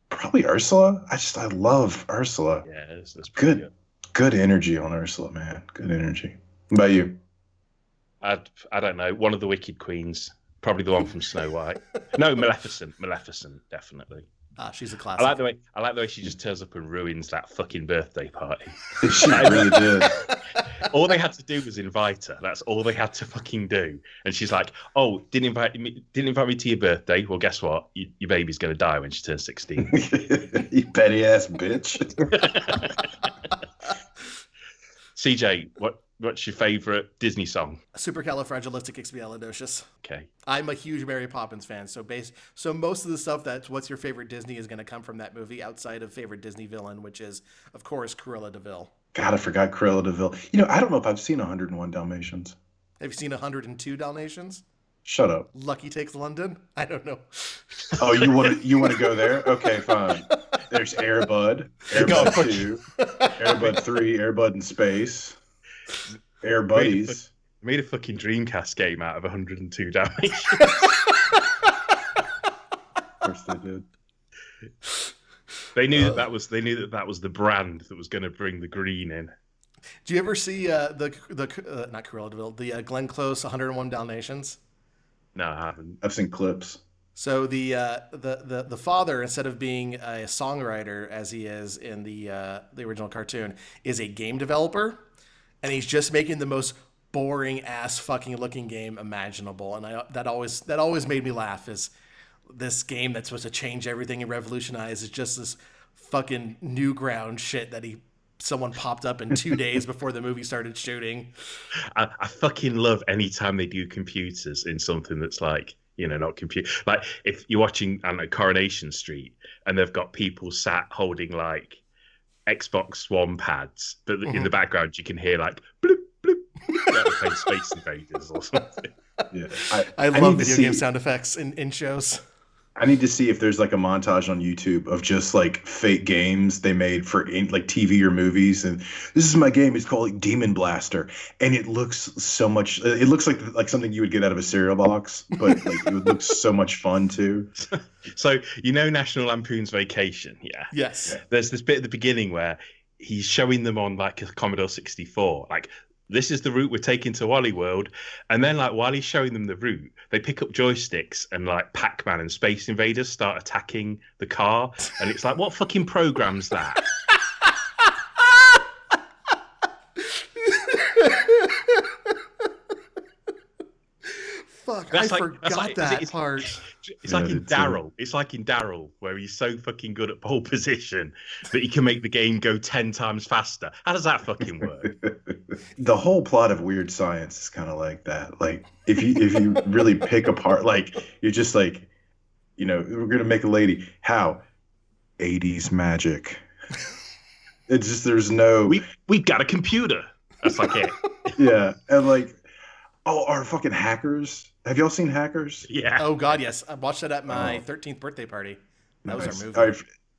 D: probably Ursula. I love Ursula.
B: Yeah, that's pretty good.
D: Good energy on Ursula, man. Good energy. What about you?
B: I don't know. One of the Wicked Queens. Probably the one from Snow White. No, Maleficent, definitely.
A: She's a classic.
B: I like the way she just turns up and ruins that fucking birthday party.
D: She really did.
B: All they had to do was invite her. That's all they had to fucking do. And she's like, "Oh, didn't invite me to your birthday. Well, guess what? Your baby's gonna die when she turns 16."
D: You petty ass bitch.
B: CJ, what's your favorite Disney song?
A: Supercalifragilisticexpialidocious.
B: Okay.
A: I'm a huge Mary Poppins fan, so most of the stuff that's what's your favorite Disney is going to come from that movie outside of favorite Disney villain, which is, of course, Cruella de Vil.
D: God, I forgot Cruella de Vil. You know, I don't know if I've seen 101 Dalmatians.
A: Have you seen 102 Dalmatians?
D: Shut up.
A: Lucky Takes London? I don't know.
D: Oh, you want to go there? Okay, fine. There's Air Bud, Air Bud 2, Air Bud 3, Air Bud in Space, Air Buddies.
B: Made a fucking Dreamcast game out of 102 Dalmatians.
D: Of course they did.
B: They knew that was the brand that was going to bring the green in.
A: Do you ever see not Cruella de Vil, the Glenn Close 101 Dalmatians?
B: No, I haven't.
D: I've seen clips.
A: So the father, instead of being a songwriter as he is in the original cartoon, is a game developer, and he's just making the most boring ass fucking looking game imaginable. And that always made me laugh. Is this game that's supposed to change everything and revolutionize is just this fucking Newground shit that someone popped up in 2 days before the movie started shooting.
B: I fucking love any time they do computers in something that's like, you know, not computer. Like if you're watching Coronation Street and they've got people sat holding like Xbox One pads, but in the background you can hear like bloop bloop, like Space Invaders or something.
A: Yeah, I love video game sound effects in shows.
D: I need to see if there's like a montage on YouTube of just like fake games they made for like TV or movies. And this is my game. It's called like, Demon Blaster, and it looks so much. It looks like something you would get out of a cereal box, but like it would look so much fun too.
B: So you know National Lampoon's Vacation, yeah?
A: Yes.
B: There's this bit at the beginning where he's showing them on like a Commodore 64, like. This is the route we're taking to Wally World. And then, like, while he's showing them the route, they pick up joysticks and, like, Pac-Man and Space Invaders start attacking the car. And it's like, what fucking program's that?
A: Fuck, I forgot that part.
B: It's like in Daryl. It's like in Daryl, where he's so fucking good at pole position that he can make the game go 10 times faster. How does that fucking work?
D: The whole plot of Weird Science is kind of like that. Like if you really pick apart, like you're just like, you know, we're gonna make a lady. How? 80s magic. It's just there's no.
B: We've got a computer. That's like it.
D: Yeah, and like, oh, our fucking Hackers. Have y'all seen Hackers?
B: Yeah.
A: Oh God, yes. I watched that at my 13th birthday party. That was
D: Nice.
A: our movie.
D: All right,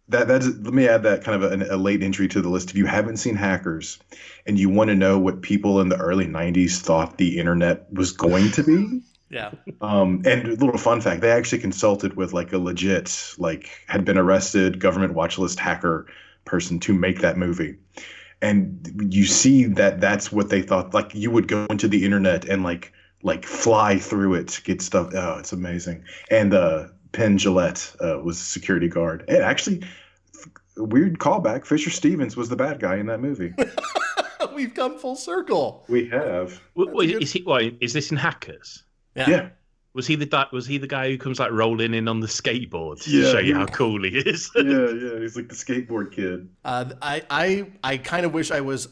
D: that's let me add that kind of a late entry to the list. If you haven't seen Hackers and you want to know what people in the early 90s thought the internet was going to be,
A: Yeah.
D: and a little fun fact, they actually consulted with like a legit, like had been arrested government watch list hacker person to make that movie. And you see that that's what they thought. Like you would go into the internet and like fly through it, get stuff. Oh, it's amazing. And Penn Jillette was a security guard. And actually, weird callback. Fisher Stevens was the bad guy in that movie.
A: We've come full circle.
D: We have.
B: Is this in Hackers?
D: Yeah.
B: Was he the guy who comes like rolling in on the skateboard to
D: Yeah,
B: show you how cool he is?
D: Yeah. He's like the skateboard kid.
A: I kind of wish I was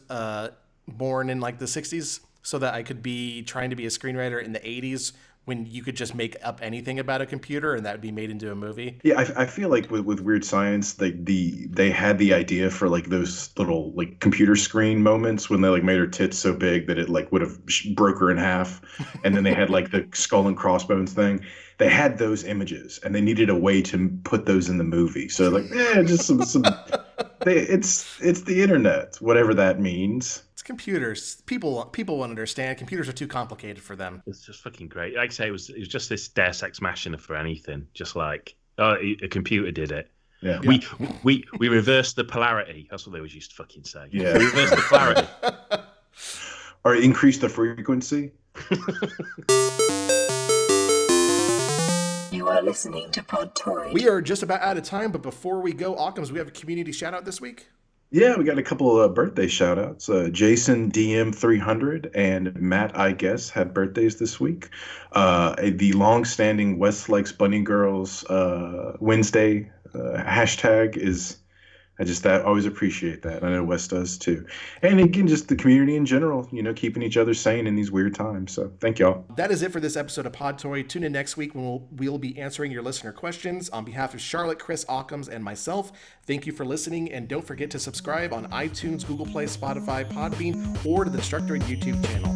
A: born in like the 60s so that I could be trying to be a screenwriter in the 80s when you could just make up anything about a computer and that would be made into a movie.
D: Yeah, I feel like with Weird Science, they had the idea for like those little like computer screen moments when they like made her tits so big that it like would have broke her in half, and then they had like the skull and crossbones thing. They had those images, and they needed a way to put those in the movie. So like, just some. It's the internet, whatever that means.
A: It's computers. People won't understand. Computers are too complicated for them.
B: It's just fucking great. Like I say, it was just this Deus Ex Machina for anything. Just like a computer did it.
D: Yeah.
B: We reversed the polarity. That's what they always used to fucking say.
D: Yeah.
B: We reversed the polarity.
D: Or increase the frequency.
F: You are listening to Podtoid.
A: We are just about out of time, but before we go, Occams, we have a community shout out this week.
D: Yeah, we got a couple of birthday shout outs. Jason DM300 and Matt, I guess, had birthdays this week. The long-standing West Likes Bunny Girls Wednesday hashtag is, I always appreciate that. I know Wes does too. And again, just the community in general, keeping each other sane in these weird times. So thank y'all.
A: That is it for this episode of Podtoid. Tune in next week when we'll be answering your listener questions. On behalf of Charlotte, Chris, Occams, and myself, thank you for listening. And don't forget to subscribe on iTunes, Google Play, Spotify, Podbean, or to the Destructoid YouTube channel.